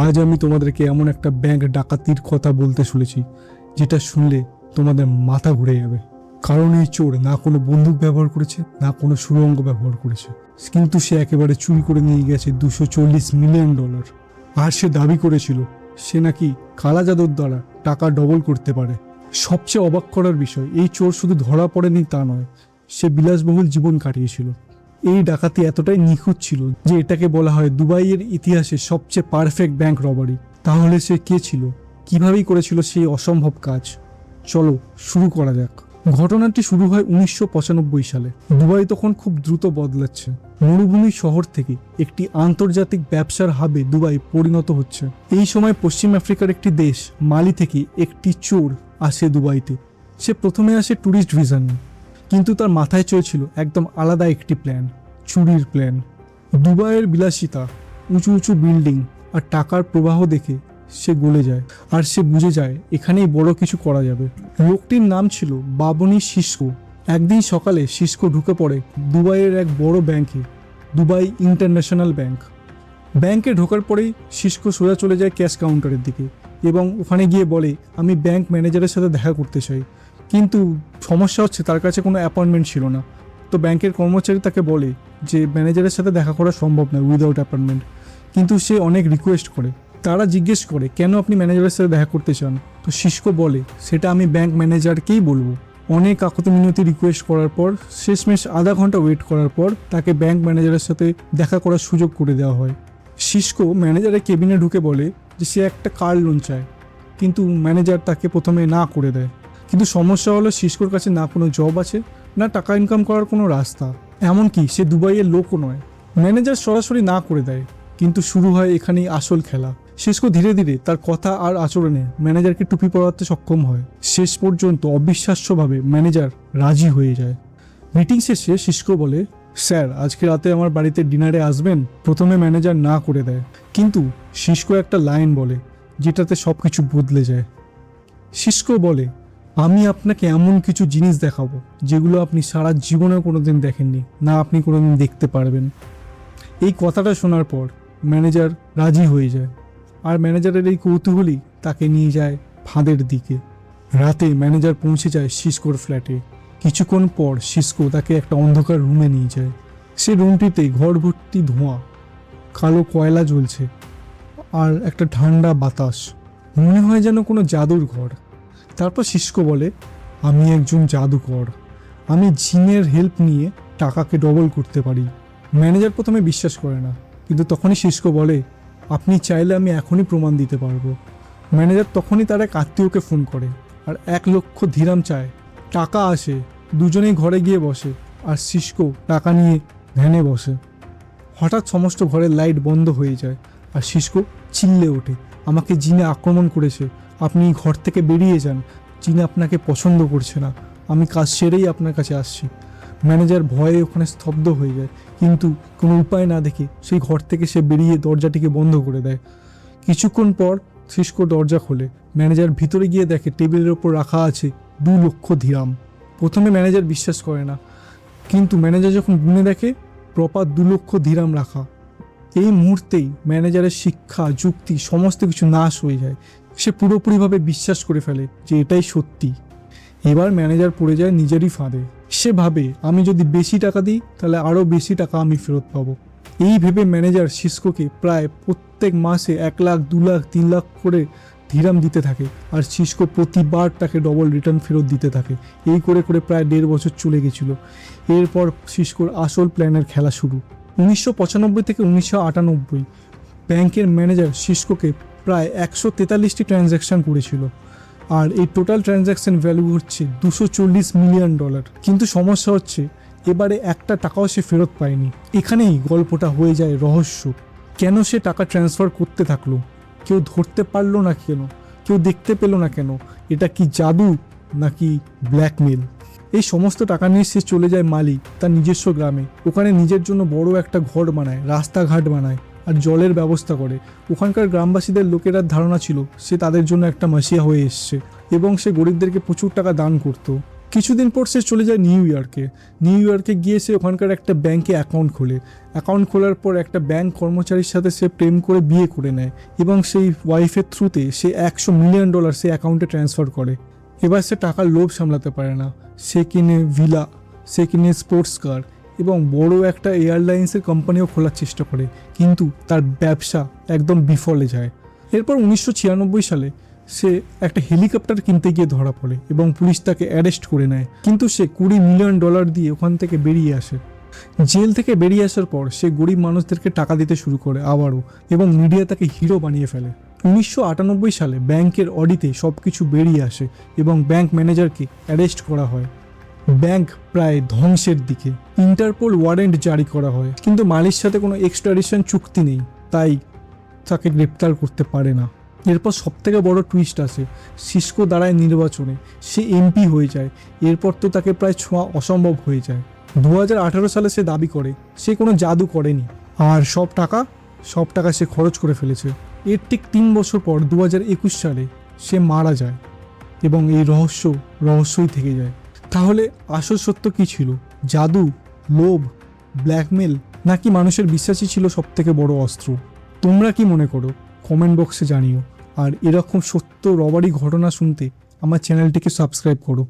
আজ আমি তোমাদেরকে এমন একটা ব্যাংক ডাকাতির কথা বলতে চলেছি যেটা শুনলে তোমাদের মাথা ঘুরে যাবে। কারণ এই চোর না কোনো বন্দুক ব্যবহার করেছে, না কোনো সুড়ঙ্গ ব্যবহার করেছে, কিন্তু সে একেবারে চুরি করে নিয়ে গেছে $240 মিলিয়ন। আর সে দাবি করেছিল সে নাকি কালা জাদুর দ্বারা টাকা ডবল করতে পারে। সবচেয়ে অবাক করার বিষয়, এই চোর শুধু ধরা পড়েনি তা নয়, সে বিলাসবহুল জীবন কাটিয়েছিল। এই ডাকাতি এতটাই নিখুঁত ছিল যে এটাকে বলা হয় দুবাইয়ের ইতিহাসে সবচেয়ে পারফেক্ট ব্যাংক রবারি। তাহলে সে কে ছিল, কিভাবেই করেছিল সেই অসম্ভব কাজ? চলো শুরু করা যাক। ঘটনাটি শুরু হয় 1995 সালে। দুবাই তখন খুব দ্রুত বদলাচ্ছে। মরুভূমি শহর থেকে একটি আন্তর্জাতিক ব্যবসার হাবে দুবাই পরিণত হচ্ছে। এই সময় পশ্চিম আফ্রিকার একটি দেশ মালি থেকে একটি চোর আসে দুবাইতে। সে প্রথমে আসে ট্যুরিস্ট ভিসা নিয়ে, কিন্তু তার মাথায় চলছিল একদম আলাদা একটি প্ল্যান, চুরির প্ল্যান। দুবাইয়ের বিলাসিতা, উঁচু উঁচু বিল্ডিং আর টাকার প্রবাহ দেখে সে গলে যায়, আর সে বুঝে যায় এখানেই বড় কিছু করা যাবে। লোকটির নাম ছিল বাবনি সিসকো। একদিন সকালে সিসকো ঢুকে পড়ে দুবাইয়ের এক বড় ব্যাংকে, দুবাই ইন্টারন্যাশনাল ব্যাংক। ব্যাংকে ঢোকার পরেই সিসকো সোজা চলে যায় ক্যাশ কাউন্টারের দিকে এবং ওখানে গিয়ে বলে, আমি ব্যাংক ম্যানেজারের সাথে দেখা করতে চাই। কিন্তু সমস্যা হচ্ছে তার কাছে কোনো অ্যাপয়েন্টমেন্ট ছিল না। তো ব্যাংকের কর্মচারী তাকে বলে যে ম্যানেজারের সাথে দেখা করা সম্ভব নয় উইদাউট অ্যাপয়েন্টমেন্ট। কিন্তু সে অনেক রিকোয়েস্ট করে। তারা জিজ্ঞেস করে কেন আপনি ম্যানেজারের সাথে দেখা করতে চান। তো সিসকো বলে সেটা আমি ব্যাংক ম্যানেজারকেই বলবো। অনেক কাকুতি মিনতি রিকোয়েস্ট করার পর শেষমেশ আধা ঘন্টা ওয়েট করার পর তাকে ব্যাংক ম্যানেজারের সাথে দেখা করার সুযোগ করে দেওয়া হয়। সিসকো ম্যানেজারের কেবিনে ঢুকে বলে যে সে একটা কার লোন চায়, কিন্তু ম্যানেজার তাকে প্রথমে না করে দেয়। কিন্তু সমস্যা হলো সিসকোর কাছে না কোনো জব আছে, না টাকা ইনকাম করার কোনো রাস্তা, এমনকি সে দুবাইয়ের লোকও নয়। ম্যানেজার সরাসরি না করে দেয়, কিন্তু শুরু হয় এখানেই আসল খেলা। সিসকো ধীরে ধীরে তার কথা আর আচরণে ম্যানেজারকে টুপি পরাতে সক্ষম হয়। শেষ পর্যন্ত অবিশ্বাস্যভাবে ম্যানেজার রাজি হয়ে যায়। মিটিং শেষে সিসকো বলে, স্যার আজকে রাতে আমার বাড়িতে ডিনারে আসবেন? প্রথমে ম্যানেজার না করে দেয়, কিন্তু সিসকো একটা লাইন বলে যেটাতে সব কিছু বদলে যায়। সিসকো বলে, আমি আপনাকে এমন কিছু জিনিস দেখাবো যেগুলো আপনি সারা জীবনে কোনোদিন দেখেননি, না আপনি কোনোদিন দেখতে পারবেন। এই কথাটা শোনার পর ম্যানেজার রাজি হয়ে যায়, আর ম্যানেজারের এই কৌতূহলই তাকে নিয়ে যায় ফাঁদের দিকে। রাতে ম্যানেজার পৌঁছে যায় সিসকোর ফ্ল্যাটে। কিছুক্ষণ পর সিসকো তাকে একটা অন্ধকার রুমে নিয়ে যায়। সে রুমটিতে ঘর ভর্তি ধোঁয়া, কালো কয়লা জ্বলছে আর একটা ঠান্ডা বাতাস। মনে হয় যেন কোনো জাদুর ঘর। তারপর সিসকো বলে, আমি একজন জাদুকর, আমি জিনের হেল্প নিয়ে টাকাকে ডবল করতে পারি। ম্যানেজার প্রথমে বিশ্বাস করে না, কিন্তু তখনই সিসকো বলে, আপনি চাইলে আমি এখনই প্রমাণ দিতে পারবো। ম্যানেজার তখনই তার এক আত্মীয়কে ফোন করে আর 1,00,000 দিরহাম চায়। টাকা আসে, দুজনেই ঘরে গিয়ে বসে, আর সিসকো টাকা নিয়ে ভ্যানে বসে। হঠাৎ সমস্ত ঘরের লাইট বন্ধ হয়ে যায় আর সিসকো চিল্লে ওঠে, আমাকে জিনে আক্রমণ করেছে, আপনি ঘর থেকে বেরিয়ে যান, জিনে আপনাকে পছন্দ করছে না, আমি কাজ সেরেই আপনার কাছে আসছি। ম্যানেজার ভয়ে ওখানে স্তব্ধ হয়ে যায়, কিন্তু কোনো উপায় না দেখে সেই ঘর থেকে সে বেরিয়ে দরজাটিকে বন্ধ করে দেয়। কিছুক্ষণ পর সিসকো দরজা খোলে। ম্যানেজার ভিতরে গিয়ে দেখে টেবিলের ওপর রাখা আছে 2,00,000 দিরহাম। প্রথমে ম্যানেজার বিশ্বাস করে না, কিন্তু ম্যানেজার যখন গুনে দেখে প্রপার 2,00,000 দিরহাম রাখা, এই মুহূর্তেই ম্যানেজারের শিক্ষা, যুক্তি সমস্ত কিছু নাশ হয়ে যায়। সে পুরোপুরিভাবে বিশ্বাস করে ফেলে যে এটাই সত্যি। এবার ম্যানেজার পড়ে যায় নিজেরই ফাঁদে। সে ভাবে, আমি যদি বেশি টাকা দিই তাহলে আরও বেশি টাকা আমি ফেরত পাবো। এই ভেবে ম্যানেজার সিসকোকে প্রায় প্রত্যেক মাসে 1,00,000, 2,00,000, 3,00,000 করে দিরহাম দিতে থাকে, আর সিসকো প্রতিবার তাকে ডবল রিটার্ন ফেরত দিতে থাকে। এই করে করে প্রায় 1.5 বছর চলে গেছিল। এরপর সিসকোর আসল প্ল্যানের খেলা শুরু। 1995 থেকে 1998 ব্যাংকের ম্যানেজার সিসকোকে প্রায় 143টি ট্রানজ্যাকশান করেছিল, আর এই টোটাল ট্রানজ্যাকশন ভ্যালু হচ্ছে $240 মিলিয়ন। কিন্তু সমস্যা হচ্ছে এবারে একটা টাকাও সে ফেরত পায়নি। এখানেই গল্পটা হয়ে যায় রহস্য। কেন সে টাকা ট্রান্সফার করতে থাকলো? কেউ ধরতে পারলো না কেন? কেউ দেখতে পেল না কেন? এটা কি জাদু নাকি ব্ল্যাকমেল? এই সমস্ত টাকা নিয়ে সে চলে যায় মালি, তার নিজস্ব গ্রামে। ওখানে নিজের জন্য বড় একটা ঘর বানায়, রাস্তাঘাট বানায় আর জলের ব্যবস্থা করে। ওখানকার গ্রামবাসীদের লোকেরা ধারণা ছিল সে তাদের জন্য একটা মাসিয়া হয়ে এসছে, এবং সে গরিবদেরকে প্রচুর টাকা দান করত। কিছুদিন পর সে চলে যায় নিউ ইয়র্কে। নিউ ইয়র্কে গিয়ে সে ওখানকার একটা ব্যাংকে অ্যাকাউন্ট খোলে। অ্যাকাউন্ট খোলার পর একটা ব্যাংক কর্মচারীর সাথে সে প্রেম করে বিয়ে করে নেয় এবং সেই ওয়াইফের থ্রুতে সে $100 মিলিয়ন সে অ্যাকাউন্টে ট্রান্সফার করে। এবার সে টাকার লোভ সামলাতে পারে না, সে কিনে ভিলা, সে কিনে স্পোর্টস কার এবং বড় একটা এয়ারলাইন্সের কোম্পানিও খোলার চেষ্টা করে, কিন্তু তার ব্যবসা একদম বিফলে যায়। এরপর 1996 সালে সে একটা হেলিকপ্টার কিনতে গিয়ে ধরা পড়ে এবং পুলিশ তাকে অ্যারেস্ট করে নেয়, কিন্তু সে $20 মিলিয়ন দিয়ে ওখান থেকে বেরিয়ে আসে। জেল থেকে বেরিয়ে আসার পর সে গরিব মানুষদেরকে টাকা দিতে শুরু করে আবারও, এবং মিডিয়া তাকে হিরো বানিয়ে ফেলে। 1998 সালে ব্যাংকের অডিটে সব কিছু বেরিয়ে আসে এবং ব্যাংক ম্যানেজারকে অ্যারেস্ট করা হয়। ব্যাংক প্রায় ধ্বংসের দিকে। ইন্টারপোল ওয়ারেন্ট জারি করা হয়, কিন্তু মালির সাথে কোনো এক্সট্রাডিশন চুক্তি নেই, তাই তাকে গ্রেপ্তার করতে পারে না। এরপর সবথেকে বড় টুইস্ট আসে, সিসকো দাঁড়ায় নির্বাচনে, সে এমপি হয়ে যায়। এরপর তো তাকে প্রায় ছোঁয়া অসম্ভব হয়ে যায়। 2018 সালে সে দাবি করে সে কোনো জাদু করেনি, আর সব টাকা সে খরচ করে ফেলেছে। এর ঠিক 3 বছর পর 2021 সালে সে মারা যায় এবং এই রহস্যই থেকে যায়। তাহলে আসল সত্য কী ছিল? জাদু, লোভ, ব্ল্যাকমেল, নাকি মানুষের বিশ্বাসই ছিল সবথেকে বড় অস্ত্র? তোমরা কি মনে করো? কমেন্ট বক্সে জানিও। আর এরকম সত্য রবারি ঘটনা শুনতে আমার চ্যানেলটিকে সাবস্ক্রাইব করো।